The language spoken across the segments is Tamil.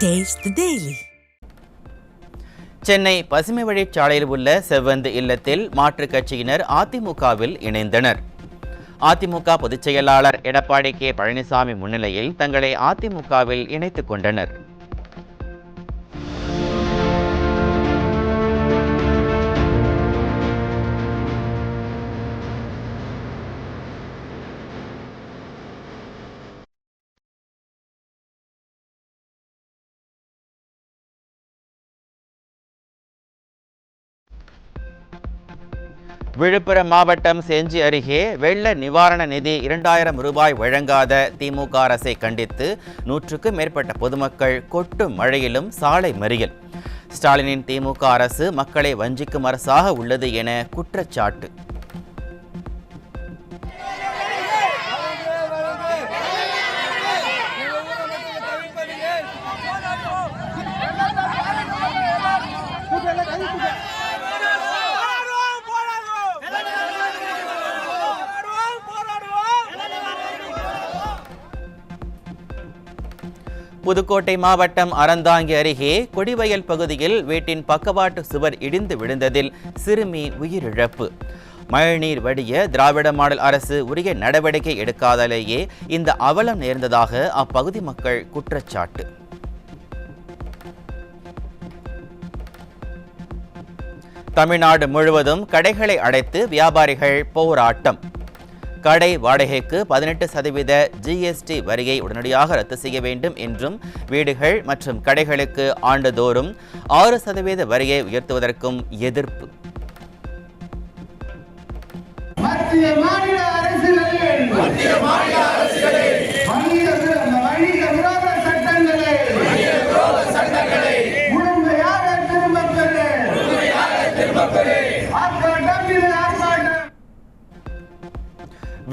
Taste the Daily. சென்னை பசுமை வழிச்சாலையில் உள்ள செவ்வந்தி இல்லத்தில் மாற்றுக் கட்சியினர் அதிமுகவில் இணைந்தனர். அதிமுக பொதுச் செயலாளர் எடப்பாடி கே பழனிசாமி முன்னிலையில் தங்களை அதிமுகவில் இணைத்துக் கொண்டனர். விழுப்புரம் மாவட்டம் செஞ்சி அருகே வெள்ள நிவாரண நிதி 2000 ரூபாய் வழங்காத திமுக அரசை கண்டித்து 100க்கும் மேற்பட்ட பொதுமக்கள் கொட்டும் மழையிலும் சாலை மறியல். ஸ்டாலினின் திமுக அரசு மக்களை வஞ்சிக்கும் அரசாக உள்ளது என குற்றச்சாட்டு. புதுக்கோட்டை மாவட்டம் அறந்தாங்கி அருகே கொடிவயல் பகுதியில் வீட்டின் பக்கவாட்டு சுவர் இடிந்து விழுந்ததில் சிறுமி உயிரிழப்பு. மழைநீர் வடிய திராவிட மாடல் அரசு உரிய நடவடிக்கை எடுக்காதலேயே இந்த அவலம் நேர்ந்ததாக அப்பகுதி மக்கள் குற்றச்சாட்டு. தமிழ்நாடு முழுவதும் கடைகளை அடைத்து வியாபாரிகள் போராட்டம். கடை வாடகைக்கு 18% ஜிஎஸ்டி வரியை உடனடியாக ரத்து செய்ய வேண்டும் என்றும் வீடுகள் மற்றும் கடைகளுக்கு ஆண்டுதோறும் 6% வரியை உயர்த்துவதற்கும் எதிர்ப்பு.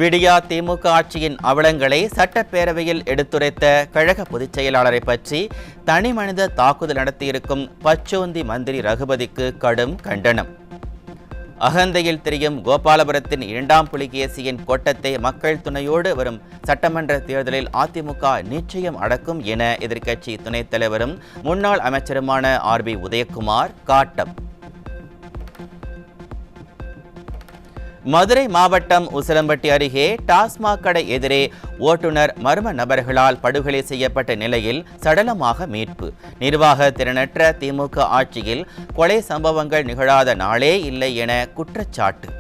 விடியா திமுக ஆட்சியின் அவலங்களை சட்டப்பேரவையில் எடுத்துரைத்த கழக பொதுச் செயலாளரை பற்றி தனி மனித தாக்குதல் நடத்தியிருக்கும் பச்சோந்தி மந்திரி ரகுபதிக்கு கடும் கண்டனம். அகந்தையில் திரியும் கோபாலபுரத்தின் 2ஆம் புலிகேசியின் கோட்டத்தை மக்கள் துணையோடு வரும் சட்டமன்ற தேர்தலில் அதிமுக நிச்சயம் அடக்கும் என எதிர்க்கட்சி துணைத் தலைவரும் முன்னாள் அமைச்சருமான RB உதயகுமார் காட்டம். மதுரை மாவட்டம் உசிலம்பட்டி அருகே டாஸ்மாக் கடை எதிரே ஓட்டுநர் மர்ம நபர்களால் படுகொலை செய்யப்பட்ட நிலையில் சடலமாக மீட்பு. நிர்வாக திறனற்ற திமுக ஆட்சியில் கொலை சம்பவங்கள் நிகழாத நாளே இல்லை என குற்றச்சாட்டு.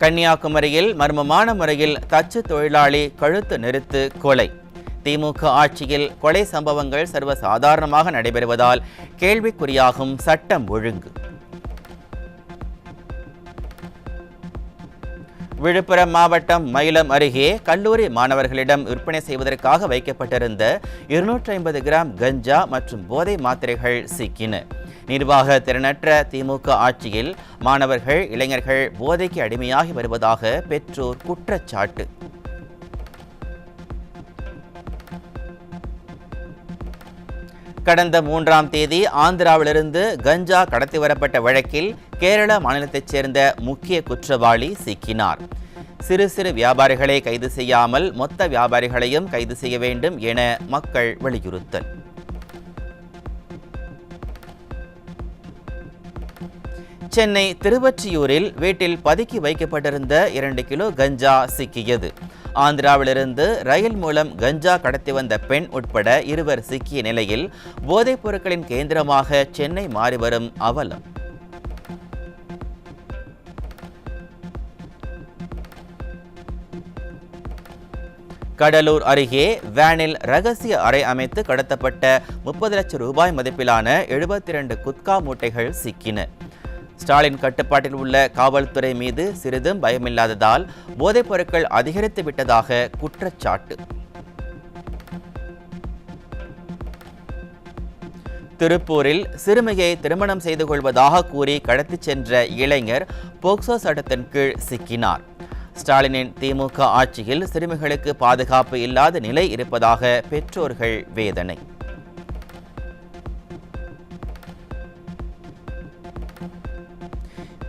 கன்னியாகுமரியில் மர்மமான முறையில் தச்சு தொழிலாளி கழுத்து நெரித்து கொலை. திமுக ஆட்சியில் கொலை சம்பவங்கள் சர்வசாதாரணமாக நடைபெறுவதால் கேள்விக்குறியாகும் சட்டம் ஒழுங்கு. விழுப்புரம் மாவட்டம் மயிலம் அருகே கல்லூரி மாணவர்களிடம் விற்பனை செய்வதற்காக வைக்கப்பட்டிருந்த 250 கிராம் கஞ்சா மற்றும் போதை மாத்திரைகள் சிக்கின. நிர்வாக திறனற்ற திமுக ஆட்சியில் மாணவர்கள் இளைஞர்கள் போதைக்கு அடிமையாகி வருவதாக பெற்றோர் குற்றச்சாட்டு. கடந்த 3ஆம் தேதி ஆந்திராவிலிருந்து கஞ்சா கடத்தி வரப்பட்ட வழக்கில் கேரள மாநிலத்தைச் சேர்ந்த முக்கிய குற்றவாளி சிக்கினார். சிறு சிறு வியாபாரிகளை கைது செய்யாமல் மொத்த வியாபாரிகளையும் கைது செய்ய வேண்டும் என மக்கள் வலியுறுத்தல். சென்னை திருவொற்றியூரில் வீட்டில் பதுக்கி வைக்கப்பட்டிருந்த 2 கிலோ கஞ்சா சிக்கியது. ஆந்திராவிலிருந்து ரயில் மூலம் கஞ்சா கடத்தி வந்த பெண் உட்பட 2 சிக்கிய நிலையில் போதைப் பொருட்களின் கேந்திரமாக சென்னை மாறிவரும் அவலம். கடலூர் அருகே வேனில் ரகசிய அறை அமைத்து கடத்தப்பட்ட 30 லட்சம் ரூபாய் மதிப்பிலான 72 குட்கா மூட்டைகள் சிக்கின. ஸ்டாலின் கட்டுப்பாட்டில் உள்ள காவல்துறை மீது சிறிதும் பயமில்லாததால் போதைப் பொருட்கள் அதிகரித்து விட்டதாக குற்றச்சாட்டு. திருப்பூரில் சிறுமியை திருமணம் செய்து கொள்வதாக கூறி கடத்திச் சென்ற இளைஞர் போக்சோ சட்டத்தின் கீழ் சிக்கினார். ஸ்டாலினின் திமுக ஆட்சியில் சிறுமிகளுக்கு பாதுகாப்பு இல்லாத நிலை இருப்பதாக பெற்றோர்கள் வேதனை.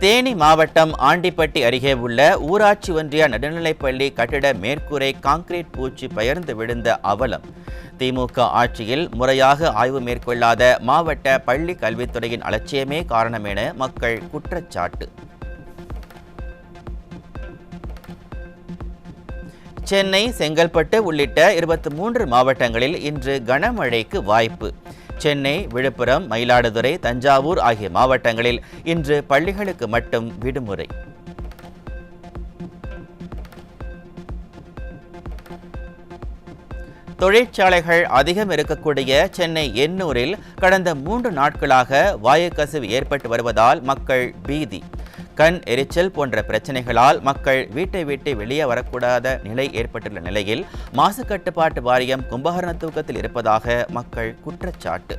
தேனி மாவட்டம் ஆண்டிப்பட்டி அருகே உள்ள ஊராட்சி ஒன்றிய நடுநிலைப்பள்ளி கட்டிட மேற்கூரை கான்கிரீட் பூச்சி பெயர்ந்து விழுந்த அவலம். திமுக ஆட்சியில் முறையாக ஆய்வு மேற்கொள்ளாத மாவட்ட பள்ளி கல்வித்துறையின் அலட்சியமே காரணம் என மக்கள் குற்றச்சாட்டு. சென்னை, செங்கல்பட்டு உள்ளிட்ட 23 மாவட்டங்களில் இன்று கனமழைக்கு வாய்ப்பு. சென்னை, விழுப்புரம், மயிலாடுதுறை, தஞ்சாவூர் ஆகிய மாவட்டங்களில் இன்று பள்ளிகளுக்கு மட்டும் விடுமுறை. தொழிற்சாலைகள் அதிகம் இருக்கக்கூடிய சென்னை எண்ணூரில் கடந்த 3 நாட்களாக வாயுக்கசிவு ஏற்பட்டு வருவதால் மக்கள் பீதி. கண் எரிச்சல் போன்ற பிரச்சனைகளால் மக்கள் வீட்டை விட்டு வெளியே வரக்கூடாத நிலை ஏற்பட்டுள்ள நிலையில் மாசு கட்டுப்பாட்டு வாரியம் கும்பகர்ண தூக்கத்தில் இருப்பதாக மக்கள் குற்றச்சாட்டு.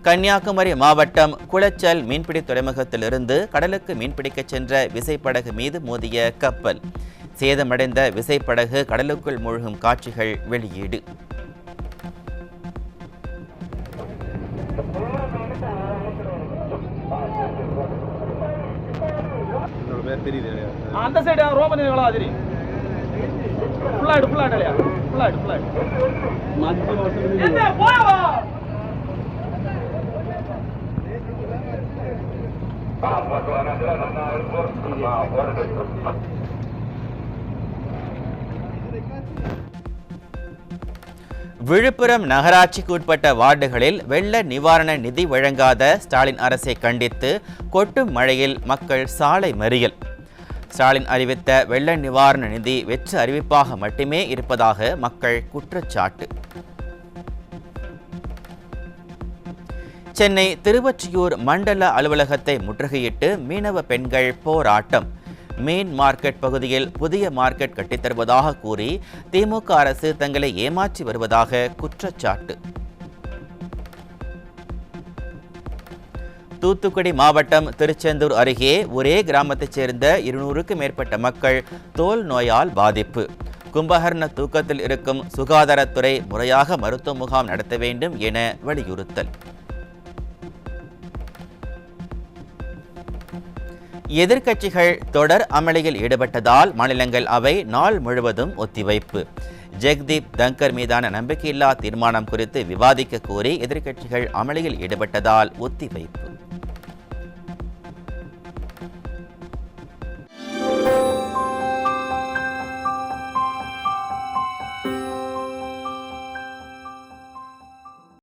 கன்னியாகுமரி மாவட்டம் குளச்சல் மீன்பிடி துறைமுகத்திலிருந்து கடலுக்கு மீன்பிடிக்க சென்ற விசைப்படகு மீது மோதிய கப்பல். சேதமடைந்த விசைப்படகு கடலுக்குள் மூழ்கும் காட்சிகள் வெளியீடு. அந்த சைடு ரோமன் தெரியும் விழுப்புரம் நகராட்சிக்கு உட்பட்ட வார்டுகளில் வெள்ள நிவாரண நிதி வழங்காத ஸ்டாலின் அரசை கண்டித்து கொட்டும் மழையில் மக்கள் சாலை மறியல். ஸ்டாலின் அறிவித்த வெள்ள நிவாரண நிதி வெற்று அறிவிப்பாக மட்டுமே இருப்பதாக மக்கள் குற்றச்சாட்டு. சென்னை திருவொற்றியூர் மண்டல அலுவலகத்தை முற்றுகையிட்டு மீனவ பெண்கள் போராட்டம். மீன் மார்க்கெட் பகுதியில் புதிய மார்க்கெட் கட்டித்தருவதாக கூறி திமுக அரசு தங்களை ஏமாற்றி வருவதாக குற்றச்சாட்டு. தூத்துக்குடி மாவட்டம் திருச்செந்தூர் அருகே ஒரே கிராமத்தைச் சேர்ந்த 200க்கும் மேற்பட்ட மக்கள் தோல் நோயால் பாதிப்பு. கும்பகர்ண தூக்கத்தில் இருக்கும் சுகாதாரத்துறை முறையாக மருத்துவ முகாம் நடத்த வேண்டும் என வலியுறுத்தல். எதிர்க்கட்சிகள் தொடர் அமளியில் ஈடுபட்டதால் மாநிலங்களவை நாள் முழுவதும் ஒத்திவைப்பு. ஜெக்தீப் தங்கர் மீதான நம்பிக்கையில்லா தீர்மானம் குறித்து விவாதிக்க கோரி எதிர்க்கட்சிகள் அமளியில் ஈடுபட்டதால் ஒத்திவைப்பு.